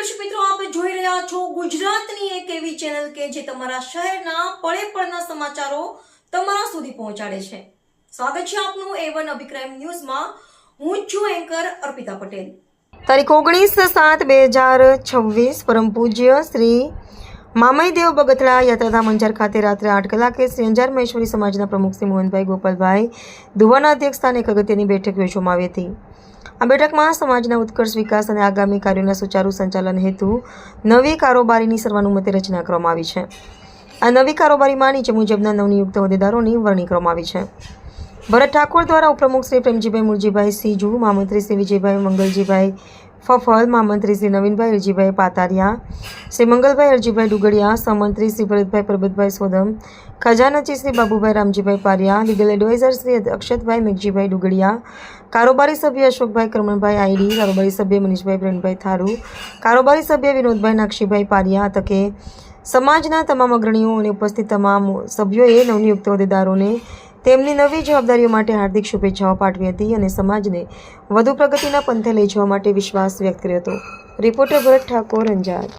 દર્શક મિત્રો, આપ જોઈ રહ્યા છો ગુજરાતની એક એવી ચેનલ કે જે તમારા શહેરના પળે પળના સમાચારો તમારા સુધી પહોંચાડે છે. સ્વાગત છે આપનું A1 અભિક્રાઇમ ન્યૂઝમાં. હું છું એન્કર અર્પિતા પટેલ. તારીખ 19/7/2026 પરમ પૂજ્ય શ્રી મામઈદેવ બગથડા યાત્રાધામ અંજાર ખાતે રાત્રે 8 કલાકે શ્રી અંજાર મહેશ્વરી સમાજના પ્રમુખ શ્રી મોહનભાઈ ગોપાલભાઈ દુવાના અધ્યક્ષસ્થાને એક અગત્યની બેઠક યોજવામાં આવી હતી. આ બેઠકમાં સમાજના ઉત્કર્ષ વિકાસ અને આગામી કાર્યોના સુચારુ સંચાલન હેતુ નવી કારોબારીની સર્વાનુમતે રચના કરવામાં આવી છે. આ નવી કારોબારીમાં નીચે મુજબના નવનિયુક્ત હોદ્દેદારોની વરણી કરવામાં આવી છે. ભરત ઠાકોર દ્વારા ઉપપ્રમુખ શ્રી પ્રેમજીભાઈ મુરજીભાઈ સીજુ, મહામંત્રી શ્રી વિજયભાઈ મંગલજીભાઈ ફફલ, મહામંત્રી શ્રી નવીનભાઈ હરજીભાઈ પાતારિયા, શ્રી મંગલભાઈ હરજીભાઈ ડુગડિયા, સહમંત્રી શ્રી ભરતભાઈ પરબતભાઈ સોદમ, ખજાનચી શ્રી બાબુભાઈ રામજીભાઈ પારિયા, લીગલ એડવાઇઝર શ્રી અક્ષતભાઈ મેઘજીભાઈ ડુગડિયા, કારોબારી સભ્ય અશોકભાઈ કરમણભાઈ આઈડી, કારોબારી સભ્ય મનીષભાઈ પ્રેમભાઈ થારુ, કારોબારી સભ્ય વિનોદભાઈ નાક્ષીભાઈ પારિયા તકે સમાજના તમામ અગ્રણીઓ અને ઉપસ્થિત તમામ સભ્યોએ નવનિયુક્ત હોદ્દેદારોને તેમની નવી જવાબદારીઓ માટે હાર્દિક શુભેચ્છાઓ પાઠવી હતી અને સમાજને વધુ પ્રગતિના પંથે લઈ જવા માટે વિશ્વાસ વ્યક્ત કર્યો હતો. રિપોર્ટર ભરત ઠાકોર, અંજાર.